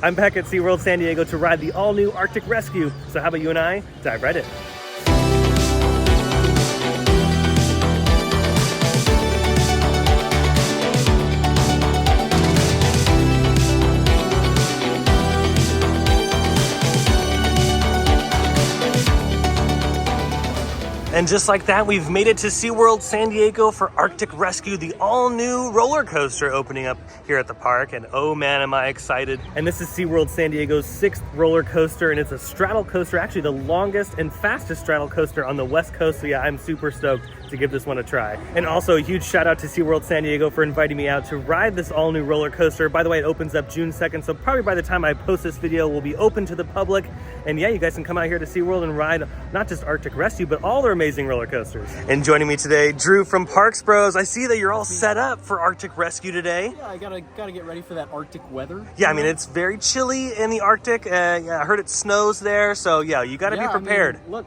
I'm back at SeaWorld San Diego to ride the all-new Arctic Rescue. So how about you and I dive right in? And just like that, we've made it to SeaWorld San Diego for Arctic Rescue, the all-new roller coaster opening up here at the park. And oh man, am I excited. And this is SeaWorld San Diego's 6th roller coaster, and it's a straddle coaster, actually the longest and fastest straddle coaster on the West Coast. So yeah, I'm super stoked to give this one a try. And also a huge shout out to SeaWorld San Diego for inviting me out to ride this all-new roller coaster. By the way, it opens up June 2nd, so probably by the time I post this video, will be open to the public. And yeah, you guys can come out here to SeaWorld and ride not just Arctic Rescue, but all their amazing roller coasters. And joining me today, Drew from Parks Bros. I see that you're all set up for Arctic Rescue today. Yeah, I gotta get ready for that Arctic weather. Yeah, I mean, it's very chilly in the Arctic. Yeah, I heard it snows there, so yeah, you gotta be prepared. I mean, look.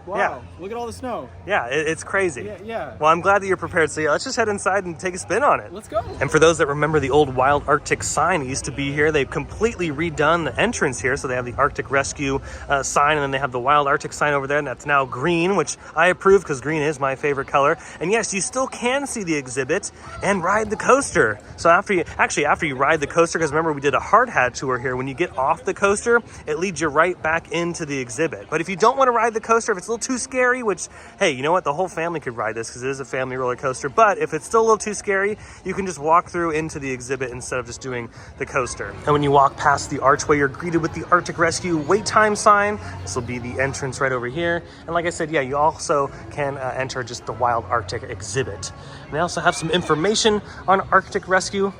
Wow, look at all the snow. Yeah, it's crazy. Yeah. Well, I'm glad that you're prepared. So yeah, let's just head inside and take a spin on it. Let's go. And for those that remember the old Wild Arctic sign that used to be here, they've completely redone the entrance here. So they have the Arctic Rescue sign, and then they have the Wild Arctic sign over there, and that's now green, which I approve because green is my favorite color. And yes, you still can see the exhibit and ride the coaster. So after you ride the coaster, because remember we did a hard hat tour here, when you get off the coaster, it leads you right back into the exhibit. But if you don't want to ride the coaster, if it's a little too scary, which, hey, you know what? The whole family could ride this because it is a family roller coaster. But if it's still a little too scary, you can just walk through into the exhibit instead of just doing the coaster. And when you walk past the archway, you're greeted with the Arctic Rescue wait time sign. This will be the entrance right over here. And like I said, yeah, you also can enter just the Wild Arctic exhibit. And they also have some information on Arctic Rescue,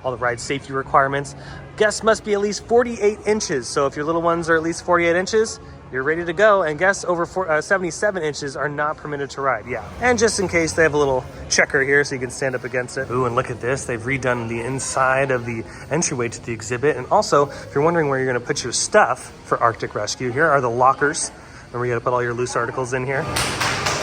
all the ride safety requirements. Guests must be at least 48 inches. So if your little ones are at least 48 inches, you're ready to go, and guests over 77 inches are not permitted to ride. Yeah, and just in case, they have a little checker here so you can stand up against it. Ooh, and look at this. They've redone the inside of the entryway to the exhibit. And also, if you're wondering where you're gonna put your stuff for Arctic Rescue, here are the lockers. Remember, you gotta put all your loose articles in here.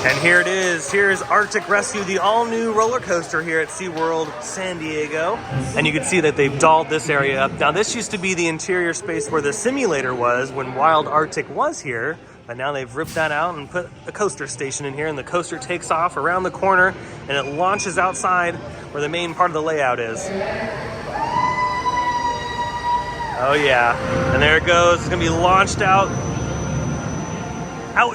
And here it is. Here's Arctic Rescue, the all-new roller coaster here at SeaWorld San Diego. And you can see that they've dolled this area up. Now, this used to be the interior space where the simulator was when Wild Arctic was here. But now they've ripped that out and put a coaster station in here. And the coaster takes off around the corner and it launches outside where the main part of the layout is. Oh, yeah. And there it goes. It's going to be launched out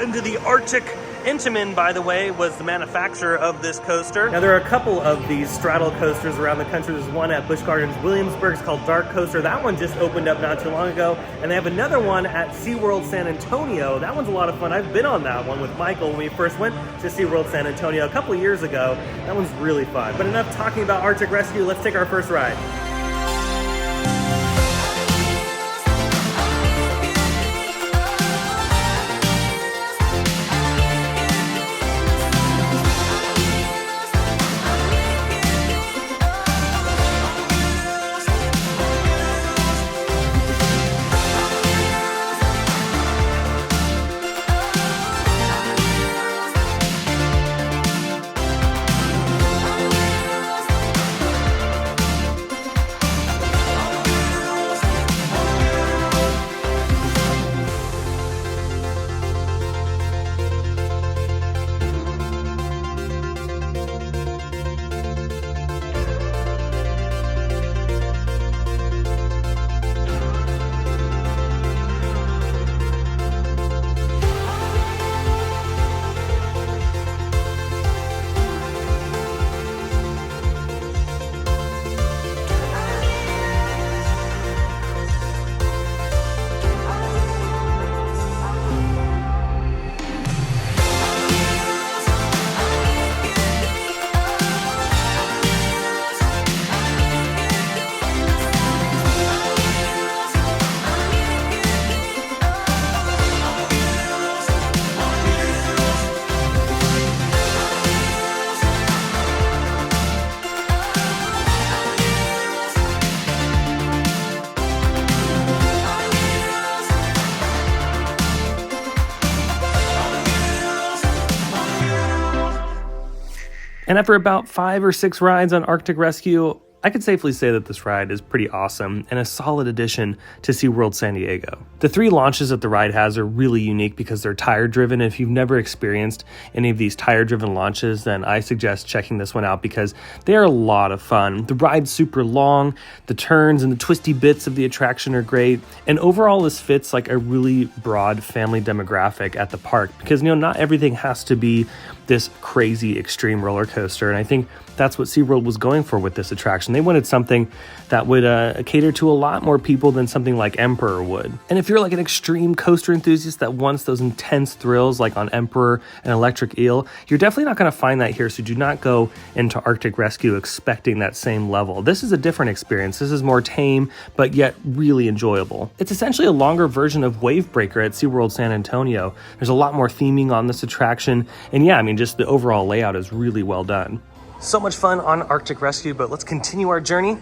into the Arctic. Intamin, by the way, was the manufacturer of this coaster. Now, there are a couple of these straddle coasters around the country. There's one at Busch Gardens, Williamsburg. It's called Dark Coaster. That one just opened up not too long ago. And they have another one at SeaWorld San Antonio. That one's a lot of fun. I've been on that one with Michael when we first went to SeaWorld San Antonio a couple of years ago. That one's really fun. But enough talking about Arctic Rescue. Let's take our first ride. And after about 5 or 6 rides on Arctic Rescue, I could safely say that this ride is pretty awesome and a solid addition to SeaWorld San Diego. The 3 launches that the ride has are really unique because they're tire-driven. If you've never experienced any of these tire-driven launches, then I suggest checking this one out because they are a lot of fun. The ride's super long, the turns and the twisty bits of the attraction are great, and overall this fits like a really broad family demographic at the park because, you know, not everything has to be this crazy extreme roller coaster, and I think that's what SeaWorld was going for with this attraction. They wanted something that would cater to a lot more people than something like Emperor would. And if you're like an extreme coaster enthusiast that wants those intense thrills like on Emperor and Electric Eel, you're definitely not going to find that here, so do not go into Arctic Rescue expecting that same level. This is a different experience. This is more tame, but yet really enjoyable. It's essentially a longer version of Wave Breaker at SeaWorld San Antonio. There's a lot more theming on this attraction, and yeah, I mean, just the overall layout is really well done. So much fun on Arctic Rescue, but let's continue our journey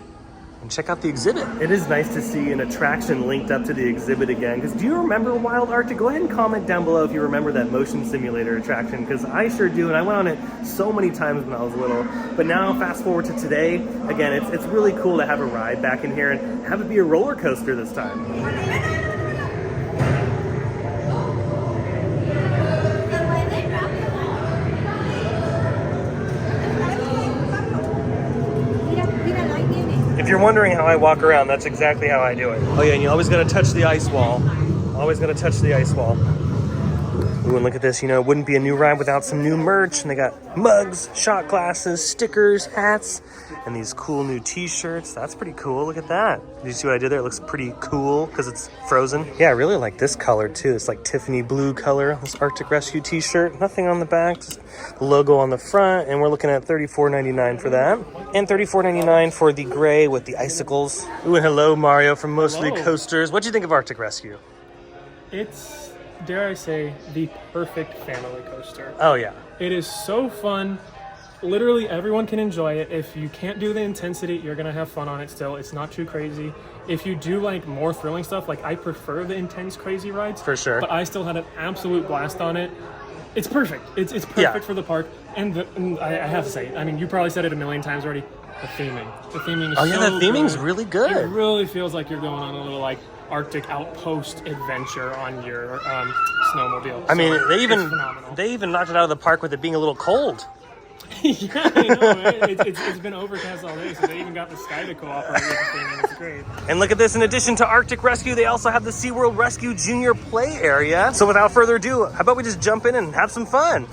and check out the exhibit. It is nice to see an attraction linked up to the exhibit again, because do you remember Wild Arctic? Go ahead and comment down below if you remember that motion simulator attraction, because I sure do, and I went on it so many times when I was little. But now, fast forward to today, again, it's really cool to have a ride back in here and have it be a roller coaster this time. If you're wondering how I walk around, that's exactly how I do it. Oh yeah, and you always gotta touch the ice wall. Always gotta touch the ice wall. Ooh, and look at this, you know, it wouldn't be a new ride without some new merch. And they got mugs, shot glasses, stickers, hats, and these cool new t-shirts. That's pretty cool, look at that. Did you see what I did there? It looks pretty cool because it's frozen. Yeah, I really like this color too. It's like Tiffany blue color, this Arctic Rescue t-shirt. Nothing on the back, just the logo on the front, and we're looking at $34.99 for that. And $34.99 for the gray with the icicles. Ooh, and hello, Mario from Mostly Coasters. What'd you think of Arctic Rescue? It's, dare I say, the perfect family coaster. Oh yeah. It is so fun. Literally everyone can enjoy it. If you can't do the intensity, you're gonna have fun on it still. It's not too crazy. If you do like more thrilling stuff, like I prefer the intense crazy rides. For sure. But I still had an absolute blast on it. It's perfect. It's perfect for the park. And I have to say, I mean, you probably said it a million times already, the theming. The theming is the theming's really good. It really feels like you're going on a little like Arctic outpost adventure on your snowmobile. I mean, they even knocked it out of the park with it being a little cold. Yeah, I know, right? It's been overcast all day, so they even got the sky to cooperate with the thing, and it's great. And look at this, in addition to Arctic Rescue, they also have the SeaWorld Rescue Junior Play Area. So without further ado, how about we just jump in and have some fun?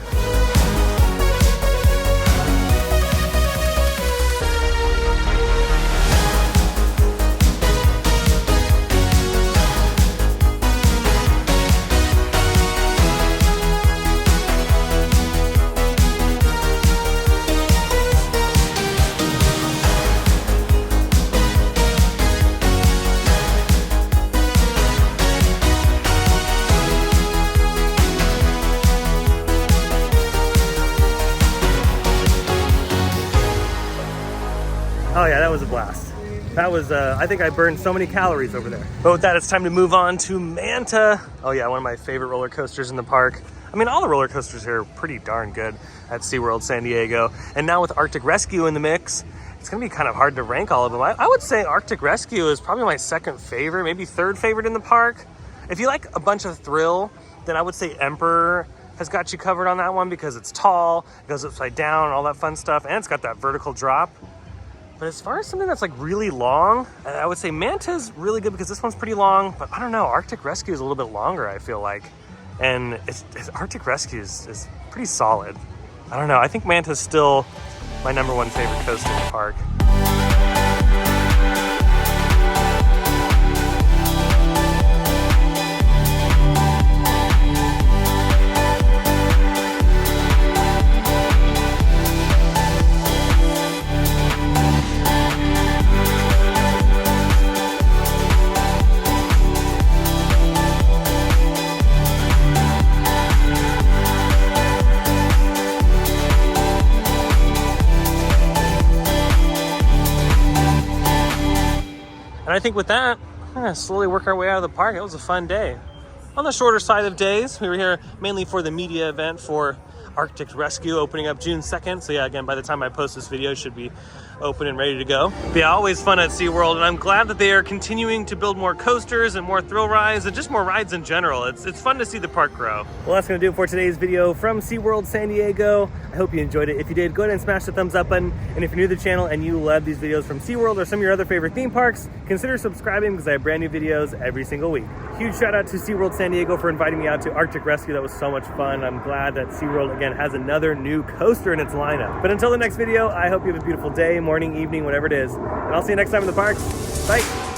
Oh yeah, that was a blast. That was, I think I burned so many calories over there. But with that, it's time to move on to Manta. Oh yeah, one of my favorite roller coasters in the park. I mean, all the roller coasters here are pretty darn good at SeaWorld San Diego. And now with Arctic Rescue in the mix, it's gonna be kind of hard to rank all of them. I would say Arctic Rescue is probably my second favorite, maybe third favorite in the park. If you like a bunch of thrill, then I would say Emperor has got you covered on that one because it's tall, it goes upside down, and all that fun stuff, and it's got that vertical drop. But as far as something that's like really long, I would say Manta's really good because this one's pretty long, but I don't know, Arctic Rescue is a little bit longer, I feel like. And Arctic Rescue is pretty solid. I don't know, I think Manta's still my #1 favorite coaster in the park. And I think with that, we're gonna slowly work our way out of the park. It was a fun day. On the shorter side of days, we were here mainly for the media event for Arctic Rescue opening up June 2nd. So yeah, again, by the time I post this video, it should be open and ready to go. But yeah, always fun at SeaWorld, and I'm glad that they are continuing to build more coasters and more thrill rides and just more rides in general. It's fun to see the park grow. Well, that's gonna do it for today's video from SeaWorld San Diego. I hope you enjoyed it. If you did, go ahead and smash the thumbs up button. And if you're new to the channel and you love these videos from SeaWorld or some of your other favorite theme parks, consider subscribing because I have brand new videos every single week. Huge shout out to SeaWorld San Diego for inviting me out to Arctic Rescue. That was so much fun. I'm glad that SeaWorld again has another new coaster in its lineup. But until the next video, I hope you have a beautiful day, morning, evening, whatever it is. And I'll see you next time in the parks. Bye.